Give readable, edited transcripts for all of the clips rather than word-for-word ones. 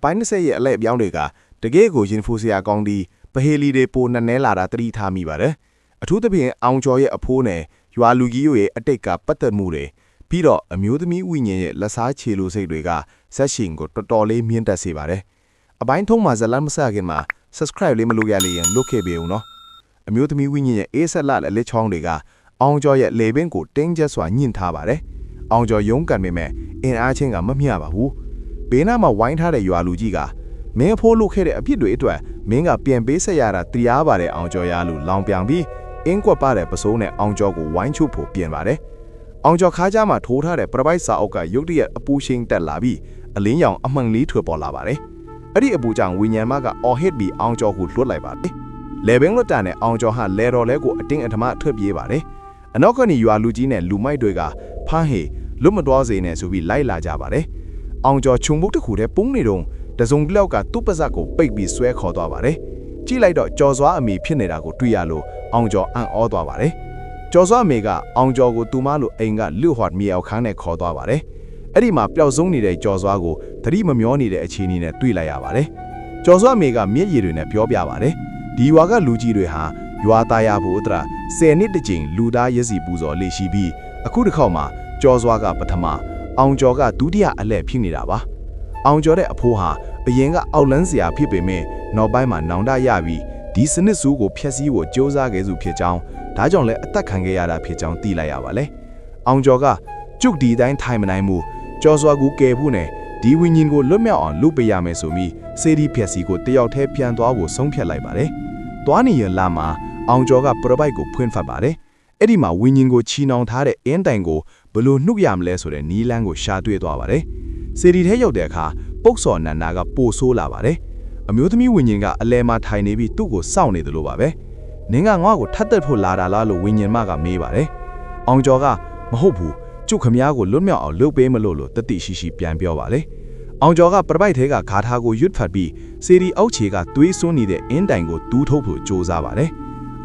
ပိုင်း20ရဲ့အလဲ့ပြောင်းတွေကတကယ့်ကိုရင်ဖိုးစရာကောင်းဒီပဟေလီတွေပိုနဲ့နဲလာတာတတိထားမိပါတယ်အထူးသဖြင့်အောင်ကျော်ရဲ့အဖိုးနဲ့ရွာလူကြီးတို့ရဲ့အတိတ်ကပတ်သက်မှုတွေပြီးတော့အမျိုးသမီးဝိညာဉ်ရဲ့လက်စားချေလိုစိတ်တွေကဆက်ရှင်ကိုတော်တော်လေးမြင့်တက်စေပါတယ်အပိုင်းထုံးမှာဇလန်မစခင်မှာ subscribe လေးမလုပ်ရလေရင်လုပ်ခဲ့ပေဦးနော်အမျိုးသမီးဝိညာဉ်ရဲ့အေးဆက်လာလက်ချောင်းတွေကအောင်ကျော်ရဲ့လေပင်ကိုတင်းကျပ်စွာညှင့်ထားပါတယ်အောင်ကျော်ရုံးကန်ပေမဲ့အင်အားချင်းကမမျှပါဘူးဘေးနားမှာဝိုင်းထားတဲ့ရွာလူကြီးကမင်းအဖိုးလုပ်ခဲ့တဲ့အဖြစ်တွေအတွက်မင်းကပြန်ပေးဆက်ရတာတရားပါတယ်အောင်ကျော်ရလို့လောင်ပြောင်ပြီးအင်းကွက်ပါတဲ့ပစိုးနဲ့အောင်ကျော်ကိုဝိုင်းချုပ်ဖို့ပြင်ပါတယ်အောင်ကျော်ခါးကြားမှာထိုးထားတဲ့ပရပိုက်စာအုပ်ကရုတ်တရက်အပူရှိန်တက်လာပြီးအလင်းရောင်အမှန်လေးထွက်ပေါ်လာပါတယ်အဲ့ဒီအပူကြောင့်ဝိညာဉ်မကအော်ဟစ်ပြီးအောင်ကျော်ကိုလွှတ်လိုက်ပါတယ်လေဘင်းလွတ်တာနဲ့အောင်ကျော်ဟာလေတော်လဲကိုအတင်းအဓမ္မထွက်ပြေးပါတယ်အနောက်ကနေရွာလူကြီးနဲ့လူမိုက်တွေကဖမ်းဟေလွတ်မတော်စေနဲ့ဆိုပြီးလိုက်လာကြပါတယ်အောင်ကျော်ခြုံပုတ်တစ်ခုတည်းပုံနေတော့တစုံတစ်လောက်ကသူ့ပါဇက်ကိုပိတ်ပြီးဆွဲခေါ်သွားပါတယ်ကြည့်လိုက်တော့ကြော်စွာအမေဖြစ်နေတာကိုတွေ့ရလို့အောင်ကျော်အံ့ဩသွားပါတယ်ကျော်စွာအမေကအောင်ကျော်ကိုသူမလိုအိမ်ကလူဟော့မြေအောင်ခန်းနဲ့ခေါ်သွားပါတယ်အဲ့ဒီမှာပျောက်ဆုံးနေတဲ့ကျော်စွာကိုသတိမမျောနေတဲ့အခြေအနေနဲ့တွေ့လိုက်ရပါတယ်ကျော်စွာအမေကမျက်ရည်တွေနဲ့ပြောပြပါတယ်ဒီရွာကလူကြီးတွေဟာရွာသားရဖို့အတရာ10နှစ်တကြိမ်လူသားရက်စီပူဇော်လေးရှိပြီးအခုတစ်ခေါက်မှာကျော်စွာကပထမအောင်ကျော်ကဒုတိယအလှည့်ဖြစ်နေတာပါအောင်ကျော်တဲ့အဖိုးဟာအရင်ကအောက်လန်းစရာဖြစ်ပေမဲ့နောက်ပိုင်းမှာနောင်တရပြီးဒီစနစ်စုကိုဖျက်ဆီးဖို့ကြိုးစားခဲ့သူဖြစ်ကြောင်းဒါကြောင့်လည်းအသက်ခံခဲ့ရတာဖြစ်ကြောင်းသိလိုက်ရပါလေအောင်ကျော်ကကျုပ်ဒီတိုင်းထိုင်မနိုင်မှုကျော်စွာကူကယ်ဖို့နဲ့ဒီဝိညာဉ်ကိုလွတ်မြောက်အောင်လုပ်ပေးရမယ်ဆိုပြီးစေဒီဖျက်ဆီးကိုတယောက်တည်းပြန်သွားဖို့ဆုံးဖြတ်လိုက်ပါတယ်သွားနေရလာမှာအောင်ကျော်ကပရပိုက်ကိုဖွင့်ဖတ်ပါတယ်အဲ့ဒီမှာဝိညာဉ်ကိုချီနှောင်ထားတဲ့အင်းတိုင်ကိုဘလို့နှုတ်ရမလဲဆိုတဲ့နီးလန်းကိုရှာတွေ့သွားပါတယ်စေဒီထဲရောက်တဲ့အခါပုတ်စော်နန္နာကပိုဆိုးလာပါတယ်အမျိုးသမီးဝိညာဉ်ကအလဲမှာထိုင်နေပြီးသူ့ကိုစောင့်နေတယ်လို့ပါပဲနင်းကငါ့ကိုထပ်တက်ဖို့လာတာလားလို့ဝိညာဉ်မကမေးပါတယ်အောင်ကျော်ကမဟုတ်ဘူးကျုပ်ခမည်းကိုလွတ်မြောက်အောင်လုပ်ပေးမလို့တတိရှိရှိပြန်ပြောပါလေအောင်ကျော်ကပရပိုက်ထဲကဂါထာကိုရွတ်ဖတ်ပြီးစေဒီအောက်ခြေကသွေးစွန်းနေတဲ့အင်းတိုင်ကိုတူးထုတ်ဖို့ကြိုးစားပါတယ်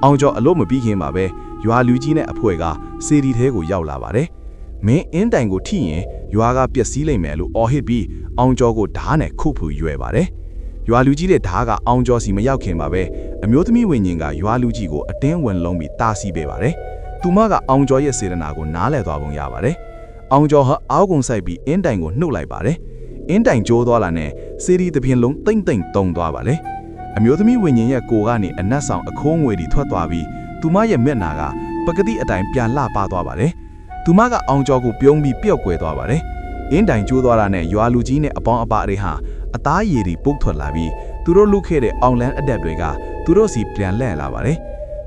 အောင်ကျော်အလို့မပြီးခင်မှာပဲရွာလူကြီးနဲ့အဖွဲကစေဒီထဲကိုရောက်လာပါတယ်မင်းအင်းတိုင်ကိုထိရင်ရွာကပျက်စီးလိမ့်မယ်လို့အော်ဟစ်ပြီးအောင်ကျော်ကိုဓားနဲ့ခုတ်ဖူရွယ်ပါတယ်ရွာလူကြီးတဲ့ဓားကအောင်ကျော်စီမရောက်ခင်ပါပဲအမျိုးသမီးဝိညာဉ်ကရွာလူကြီးကိုအတင်းဝင်လုံးပြီးတားဆီးပေးပါတယ်သူမကအောင်ကျော်ရဲ့စေတနာကိုနားလည်သွားပုံရပါတယ်အောင်ကျော်ဟာအောက်ကုန်းဆိုင်ပြီးအင်းတိုင်ကိုနှုတ်လိုက်ပါတယ်အင်းတိုင်ကျိုးသွားလာနဲ့စေဒီတစ်ပြင်းလုံးတိမ့်တိမ့်တုံသွားပါလေအမျိုးသမီးဝိညာဉ်ရဲ့ကိုယ်ကနေအနက်ဆောင်အခိုးငွေတွေထွက်သွားပြီးသူမရဲ့မျက်နှာကပကတိအတိုင်းပြန်လှပသွားပါတယ်သူမကအောင်ကျော်ကိုပြုံးပြီးပျော့ကွယ်သွားပါတယ်အင်းတိုင်ကျိုးသွားတာနဲ့ရွာလူကြီးနဲ့အပေါင်းအပါတွေဟာအသားရည်တွေပုတ်ထွက်လာပြီးသူတို့လုခဲ့တဲ့အောင်လန်းအတက်တွေကသူတို့စီပြန်လှည့်လာပါတယ်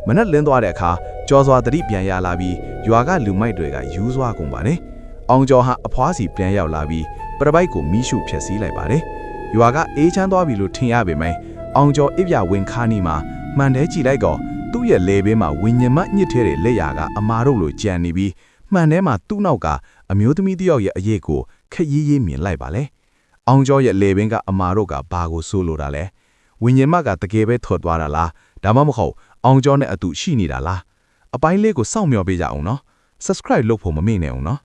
မနက်လင်းသွားတဲ့အခါကျော်စွာတတိပြန်ရလာပြီးရွာကလူမိုက်တွေကယူးစွာကုန်ပါတယ်အောင်ကျော်ဟာအဖွားစီပြန်ရောက်လာပြီးပရပိုက်ကိုမီးရှို့ဖျက်ဆီးလိုက်ပါတယ်ရွာကအေးချမ်းသွားပြီလို့ထင်ရပေမယ့်အောင်ကျော်အပြဝင်ခါနီမှာမှန်တယ်ကြည့်လိုက်တော့သူ့ရဲ့လေဘေးမှာဝိညာဉ်မညစ်ထဲတဲ့လက်ရာကအမာတို့လိုကြံနေပြီးမှန်ထဲမှာသူ့နောက်ကအမျိုးသမီးတယောက်ရဲ့အရေးကိုခက်ရေးရေးမြင်လိုက်ပါလေအောင်ကျော်ရဲ့လေဘင်းကအမာတို့ကဘာကိုဆိုးလို့တာလဲဝိညာဉ်မကတကယ်ပဲထွက်သွားတာလားဒါမှမဟုတ်အောင်ကျော်နဲ့အတူရှိနေတာလားအပိုင်းလေးကိုစောင့်မျှော်ပေးကြအောင်နော် subscribe လုပ်ဖို့မမေ့နဲ့အောင်နော်